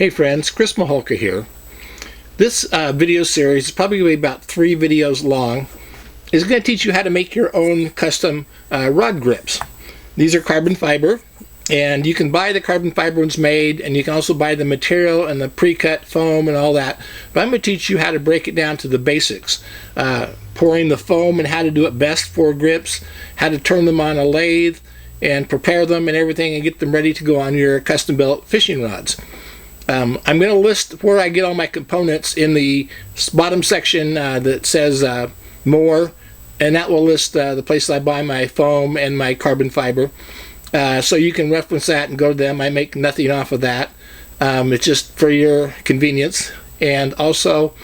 Hey friends, Chris Maholka here. This video series is probably going to be about 3 videos long. It's going to teach you how to make your own custom rod grips. These are carbon fiber, and you can buy the carbon fiber ones made, and you can also buy the material and the pre-cut foam and all that. But I'm going to teach you how to break it down to the basics. Pouring the foam and how to do it best for grips, how to turn them on a lathe and prepare them and everything and get them ready to go on your custom built fishing rods. I'm going to list where I get all my components in the bottom section that says more, and that will list the places I buy my foam and my carbon fiber. So you can reference that and go to them. I make nothing off of that. It's just for your convenience. And also,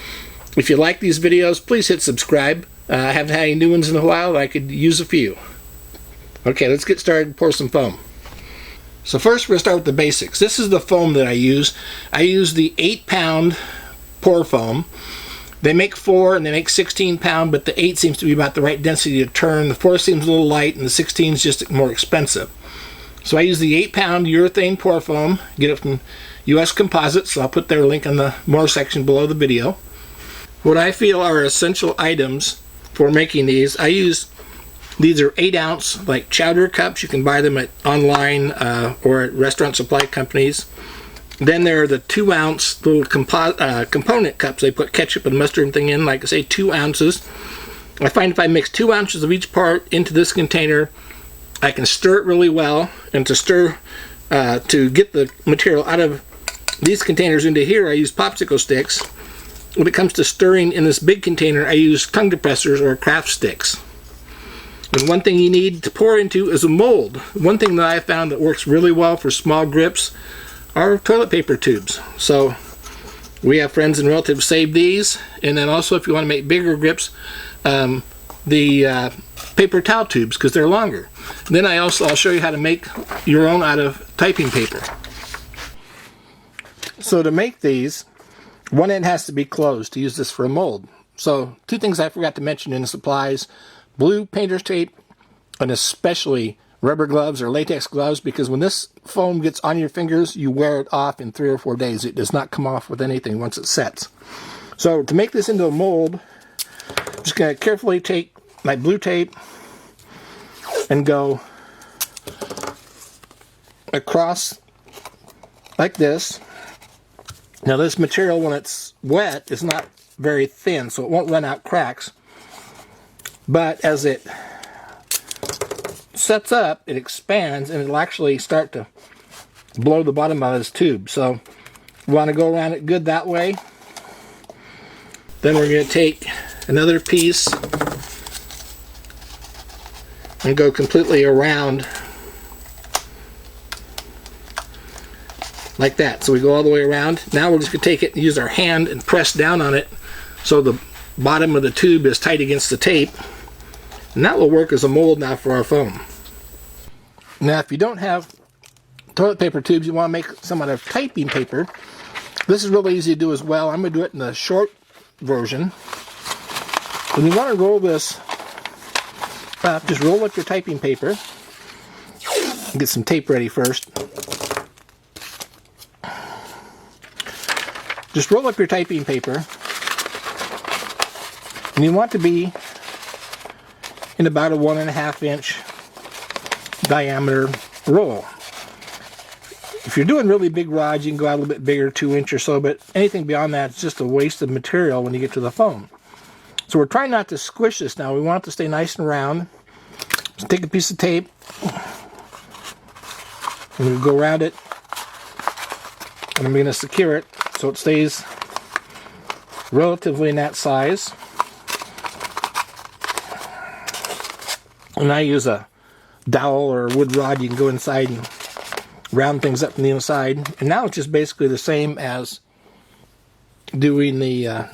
if you like these videos, please hit subscribe. I haven't had any new ones in a while. I could use a few. Okay, let's get started and pour some foam. So first we're going to start with the basics. This is the foam that I use. I use the 8-pound pour foam. They make 4 and they make 16-pound, but the 8 seems to be about the right density to turn. The 4 seems a little light and the 16 is just more expensive. So I use the 8-pound urethane pour foam. Get it from US Composites, so I'll put their link in the more section below the video. What I feel are essential items for making these, these are 8-ounce like chowder cups. You can buy them online or at restaurant supply companies. Then there are the 2-ounce little component cups. They put ketchup and mustard and thing in, like I say, 2 ounces. I find if I mix 2 ounces of each part into this container, I can stir it really well. And to stir, to get the material out of these containers into here, I use popsicle sticks. When it comes to stirring in this big container, I use tongue depressors or craft sticks. And one thing you need to pour into is a mold. One thing that I found that works really well for small grips are toilet paper tubes. So we have friends and relatives save these, and then also if you want to make bigger grips, the paper towel tubes, because they're longer. And then I'll show you how to make your own out of typing paper. So to make these, one end has to be closed to use this for a mold. So 2 things I forgot to mention in the supplies: blue painter's tape, and especially rubber gloves or latex gloves, because when this foam gets on your fingers, you wear it off in 3 or 4 days. It does not come off with anything once it sets. So to make this into a mold, I'm just going to carefully take my blue tape and go across like this. Now this material, when it's wet, is not very thin, so it won't run out cracks. But as it sets up, it expands, and it'll actually start to blow the bottom of this tube. So we want to go around it good that way. Then we're going to take another piece and go completely around like that. So we go all the way around. Now we're just going to take it and use our hand and press down on it so the bottom of the tube is tight against the tape. And that will work as a mold now for our foam. Now if you don't have toilet paper tubes, you want to make some out of typing paper. This is really easy to do as well. I'm going to do it in the short version. When you want to roll this up, just roll up your typing paper. Get some tape ready first. Just roll up your typing paper. And you want to be in about a 1.5 inch diameter roll. If you're doing really big rods, you can go out a little bit bigger, 2 inch or so, but anything beyond that is just a waste of material when you get to the foam. So we're trying not to squish this now. We want it to stay nice and round. So take a piece of tape and we'll go around it, and I'm going to secure it so it stays relatively in that size. And I use a dowel or a wood rod. You can go inside and round things up from the inside. And now it's just basically the same as doing the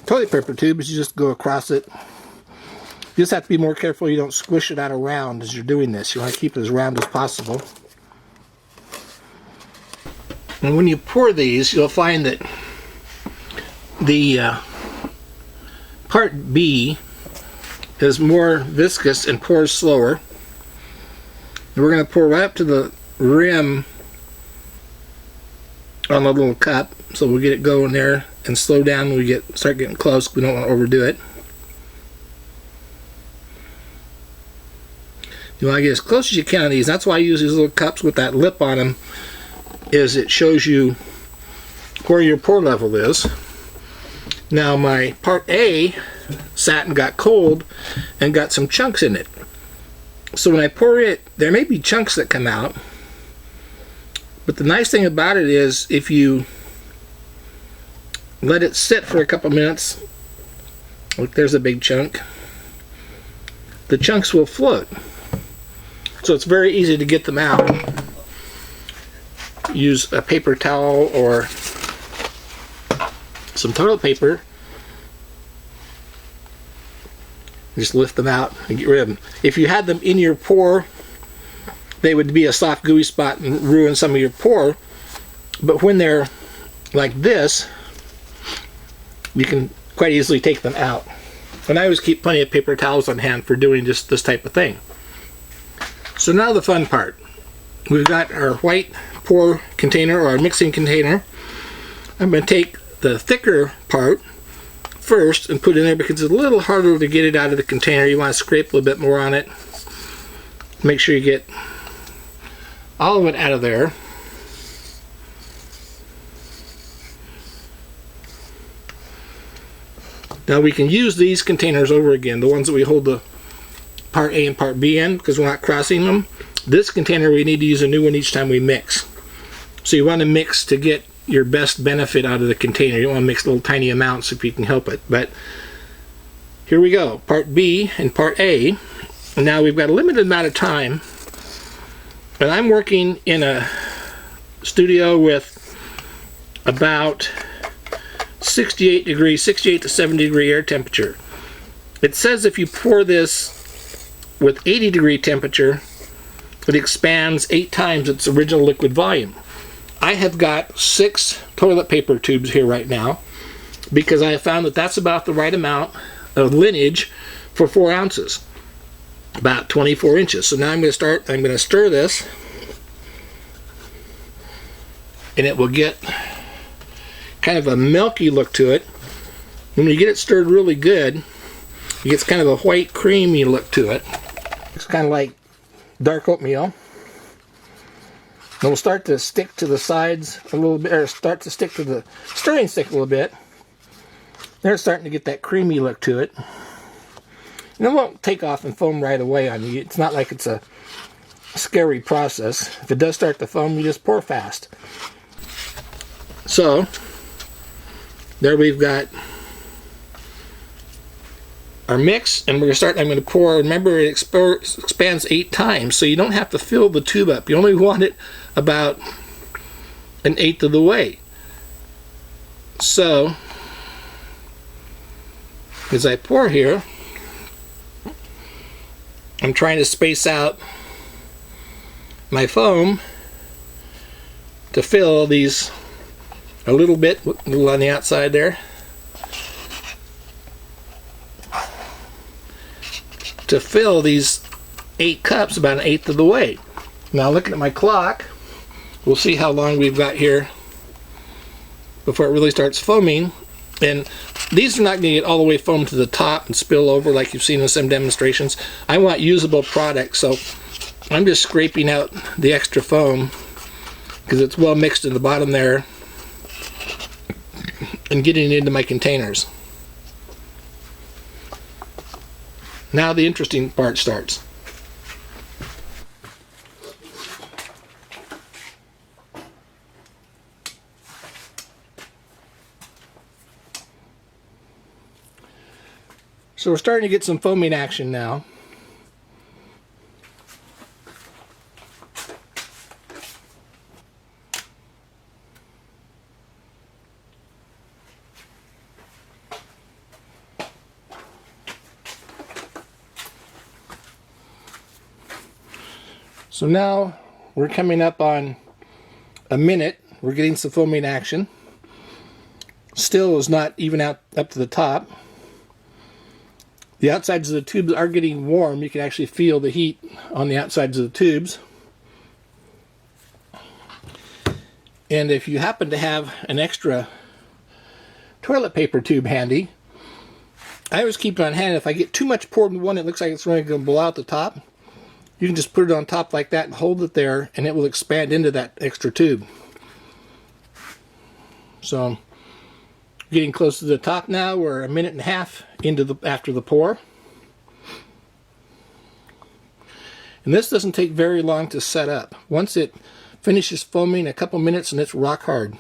toilet paper tubes. You just go across it. You just have to be more careful you don't squish it out around as you're doing this. You want to keep it as round as possible. And when you pour these, you'll find that the part B is more viscous and pours slower. And we're going to pour right up to the rim on the little cup, so we'll get it going there and slow down when we start getting close. We don't want to overdo it. You want to get as close as you can on these. That's why I use these little cups with that lip on them, is it shows you where your pour level is. Now my part A sat and got cold and got some chunks in it. So when I pour it, there may be chunks that come out. But the nice thing about it is if you let it sit for a couple minutes, look, there's a big chunk, the chunks will float. So it's very easy to get them out. Use a paper towel or some toilet paper. Just lift them out and get rid of them. If you had them in your pour, they would be a soft gooey spot and ruin some of your pour. But when they're like this, you can quite easily take them out. And I always keep plenty of paper towels on hand for doing just this type of thing. So now the fun part. We've got our white pour container or our mixing container. I'm going to take the thicker part first and put it in there because it's a little harder to get it out of the container. You want to scrape a little bit more on it. Make sure you get all of it out of there. Now we can use these containers over again, the ones that we hold the part A and part B in, because we're not crossing them. This container we need to use a new one each time we mix. So you want to mix to get your best benefit out of the container. You don't want to mix little tiny amounts if you can help it. But here we go, part B and part A. And now we've got a limited amount of time. And I'm working in a studio with about 68 to 70 degree air temperature. It says if you pour this with 80 degree temperature, it expands 8 times its original liquid volume. I have got 6 toilet paper tubes here right now because I have found that that's about the right amount of lineage for 4 ounces, about 24 inches. So now I'm going to stir this, and it will get kind of a milky look to it. When you get it stirred really good, it gets kind of a white creamy look to it. It's kind of like dark oatmeal. And we'll start to stick to the sides a little bit, or start to stick to the stirring stick a little bit. They're starting to get that creamy look to it. And it won't take off and foam right away on you. It's not like it's a scary process. If it does start to foam, you just pour fast. So, there we've got our mix, and I'm going to pour. Remember, it expands 8 times, so you don't have to fill the tube up. You only want it about 1/8 of the way. So, as I pour here, I'm trying to space out my foam to fill these a little bit, a little on the outside there, to fill these 8 cups about 1/8 of the way. Now looking at my clock, we'll see how long we've got here before it really starts foaming. And these are not going to get all the way foamed to the top and spill over like you've seen in some demonstrations. I want usable product, so I'm just scraping out the extra foam because it's well mixed in the bottom there and getting it into my containers. Now the interesting part starts. So we're starting to get some foaming action now. So now we're coming up on a minute. We're getting some foaming action. Still is not even out up to the top. The outsides of the tubes are getting warm. You can actually feel the heat on the outsides of the tubes. And if you happen to have an extra toilet paper tube handy, I always keep it on hand. If I get too much poured in one, it looks like it's really going to blow out the top. You can just put it on top like that and hold it there, and it will expand into that extra tube. So, getting close to the top now. We're a minute and a half into after the pour. And this doesn't take very long to set up. Once it finishes foaming, a couple minutes and it's rock hard.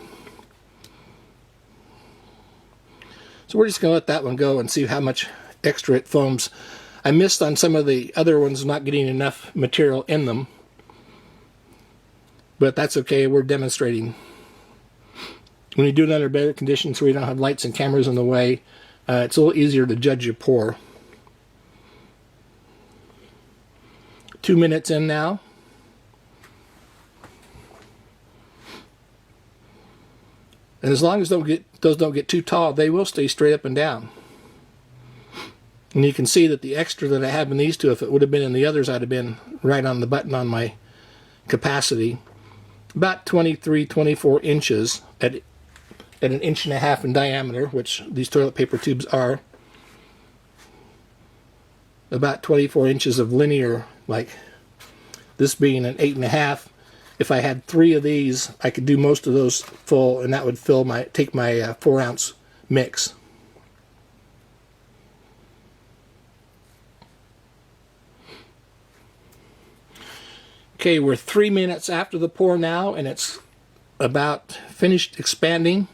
So we're just going to let that one go and see how much extra it foams. I missed on some of the other ones not getting enough material in them. But that's okay, we're demonstrating. When you do it under better conditions where you don't have lights and cameras in the way, it's a little easier to judge your pour. 2 minutes in now. And as long as those don't get too tall, they will stay straight up and down. And you can see that the extra that I have in these two, if it would have been in the others, I'd have been right on the button on my capacity. About 23, 24 inches at an inch and a half in diameter, which these toilet paper tubes are. About 24 inches of linear, like this being an 8.5. If I had 3 of these, I could do most of those full, and that would take my 4-ounce mix. Okay, we're 3 minutes after the pour now, and it's about finished expanding.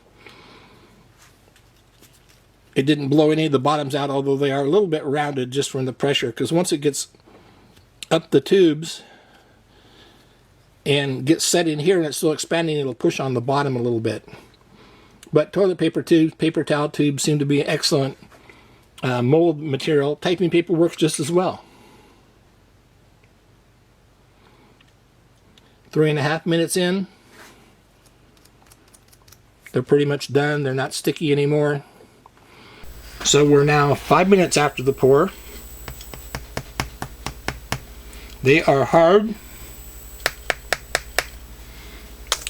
It didn't blow any of the bottoms out, although they are a little bit rounded just from the pressure, because once it gets up the tubes and gets set in here and it's still expanding, it'll push on the bottom a little bit. But toilet paper tubes, paper towel tubes seem to be excellent mold material. Typing paper works just as well. 3.5 minutes in. They're pretty much done. They're not sticky anymore. So we're now 5 minutes after the pour. They are hard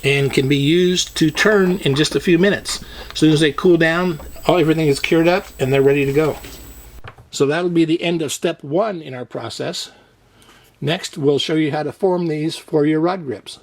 and can be used to turn in just a few minutes. As soon as they cool down, everything is cured up and they're ready to go. So that'll be the end of step 1 in our process. Next, we'll show you how to form these for your rod grips.